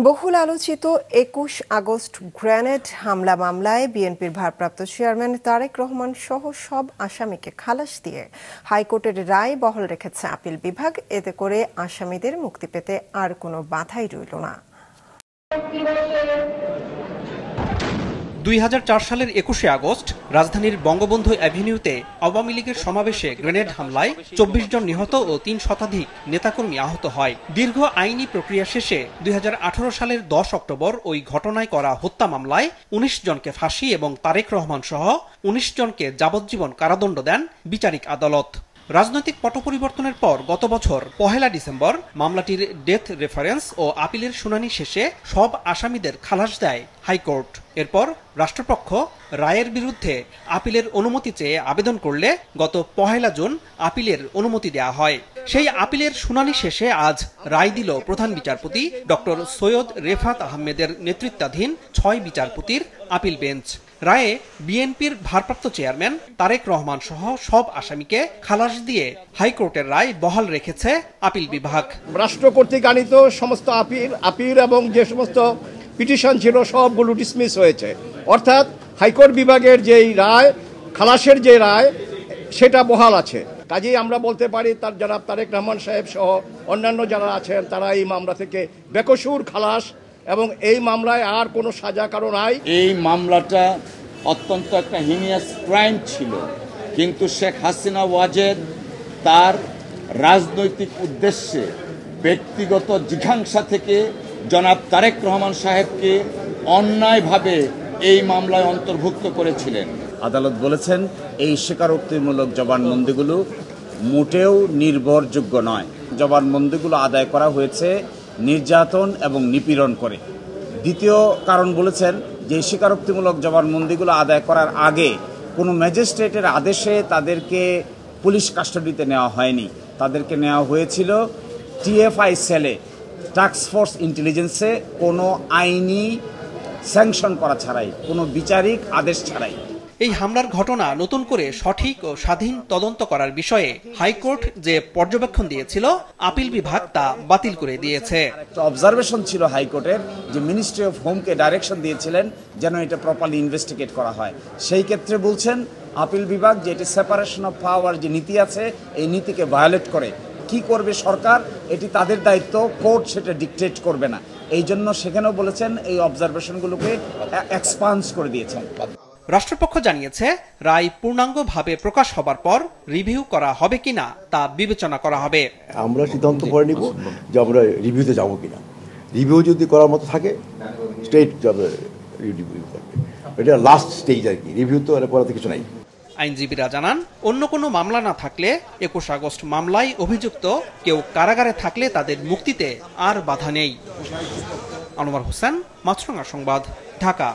বহুল আলোচিত ২১ August grenade হামলা মামলায় বিএনপির ভারপ্রাপ্ত চেয়ারম্যান তারেক রহমান সহ সব আসামিকে খালাস দিয়ে হাইকোর্টের রায় বহাল রেখেছে আপিল বিভাগ। এতে করে আসামিদের মুক্তি পেতে আর কোনো বাধাই রইল না। ২০০৪ সালের ২১শে আগস্ট রাজধানীর বঙ্গবন্ধু অ্যাভিনিউতে আওয়ামী লীগের সমাবেশে গ্রেনেড হামলায় ২৪ জন নিহত ও ৩ শতাধিক নেতাকর্মী আহত হয়। দীর্ঘ আইনি প্রক্রিয়া শেষে ২০১৮ সালের ১০ অক্টোবর ওই ঘটনায় করা হত্যা মামলায় ১৯ জনকে ফাঁসি এবং তারেক রহমান সহ ১৯ জনকে যাবজ্জীবন কারাদণ্ড দেন বিচারিক আদালত। রাজনৈতিক পট পরিবর্তনের পর গত বছর ১ ডিসেম্বর মামলাটির ডেথ রেফারেন্স ও আপিলের শুনানি শেষে সব আসামিদের খালাস দেয় হাইকোর্ট। এরপর রাষ্ট্রপক্ষ রায়ের বিরুদ্ধে আপিলের অনুমতি চেয়ে আবেদন করলে গত ১ জুন আপিলের অনুমতি দেয়া হয়। সেই আপিলের শুনানি শেষে আজ রায় দিল প্রধান বিচারপতি ডক্টর সৈয়দ রেফাত আহমেদের নেতৃত্বাধীন ৬ বিচারপতির আপিল বেঞ্চ। রায়ে বিএনপির ভারপ্রাপ্ত চেয়ারম্যান তারেক রহমান সহ সব আসামিকে খালাস দিয়ে হাইকোর্টের রায় বহাল রেখেছে আপিল বিভাগ। রাষ্ট্র কর্তৃক আনিত সমস্ত আপিল এবং যে সমস্ত পিটিশন ছিল সবগুলো ডিসমিস হয়েছে, অর্থাৎ হাইকোর্ট বিভাগের যেই রায়, খালাসের যে রায়, সেটা বহাল আছে। কাজেই আমরা বলতে পারি জনাব তারেক রহমান সাহেব সহ অন্যান্য যারা আছেন তারা এই মামলা থেকে বেকসুর খালাস এবং এই মামলায় আর কোনো সাজা কারো নাই। এই মামলাটা অত্যন্ত একটা হিনিয়াস ক্রাইম ছিল, কিন্তু শেখ হাসিনা ওয়াজেদ তার রাজনৈতিক উদ্দেশ্যে ব্যক্তিগত জিঘাংসা থেকে জনাব তারেক রহমান সাহেবকে অন্যায়ভাবে এই মামলায় অন্তর্ভুক্ত করেছিলেন। আদালত বলেছেন এই স্বীকারোক্তিমূলক জবানবন্দিগুলো মোটেও নির্ভরযোগ্য নয়। জবানবন্দিগুলো আদায় করা হয়েছে নির্যাতন এবং নিপীড়ন করে। দ্বিতীয় কারণ বলেছেন যে স্বীকারোক্তিমূলক জবানবন্দিগুলো আদায় করার আগে কোনো ম্যাজিস্ট্রেটের আদেশে তাদেরকে পুলিশ কাস্টাডিতে নেওয়া হয়নি, তাদেরকে নেওয়া হয়েছিল টিএফআই সেলে, টাস্ক ফোর্স ইন্টেলিজেন্সে, কোনো আইনি স্যাংশন করা ছাড়াই, কোনো বিচারিক আদেশ ছাড়াই। এই হামলার ঘটনা নতুন করে সঠিক ও স্বাধীন তদন্ত করার বিষয়ে হাইকোর্ট যে পর্যবেক্ষণ দিয়েছিল আপিল বিভাগ তা বাতিল করে দিয়েছে। একটা অবজারভেশন ছিল হাইকোর্টের যে মিনিস্ট্রি অফ হোমকে ডাইরেকশন দিয়েছিলেন যেন এটা প্রপারলি ইনভেস্টিগেট করা হয়। সেই ক্ষেত্রে বলছেন আপিল বিভাগ যে এটি সেপারেশন অফ পাওয়ার যে নীতি আছে এই নীতিকে ভায়োলেট করে। কি করবে সরকার এটি তাদের দায়িত্ব, কোর্ট সেটা ডিকটেট করবে না। এই জন্য সেখানেও বলেছেন এই অবজারভেশনগুলোকে এক্সপান্স করে দিয়েছেন। রাষ্ট্রপক্ষ জানিয়েছে রায় পূর্ণাঙ্গভাবে প্রকাশ হবার পর রিভিউ করা হবে কিনা তা বিবেচনা করা হবে। আমরা সিদ্ধান্ত করে নিব যে আমরা রিভিউতে যাব কিনা। রিভিউ যদি করার মতো থাকে স্টেট যাবে, রিভিউ করবে। এটা লাস্ট স্টেজ আর কি, রিভিউ তো পরে কিছু নাই। আইনজীবীরা জানান অন্য কোনো মামলা না থাকলে ২১ আগস্ট মামলায় অভিযুক্ত কেউ কারাগারে থাকলে তাদের মুক্তিতে আর বাধা নেই। আনোয়ার হোসেন, মাছরাঙা সংবাদ, ঢাকা।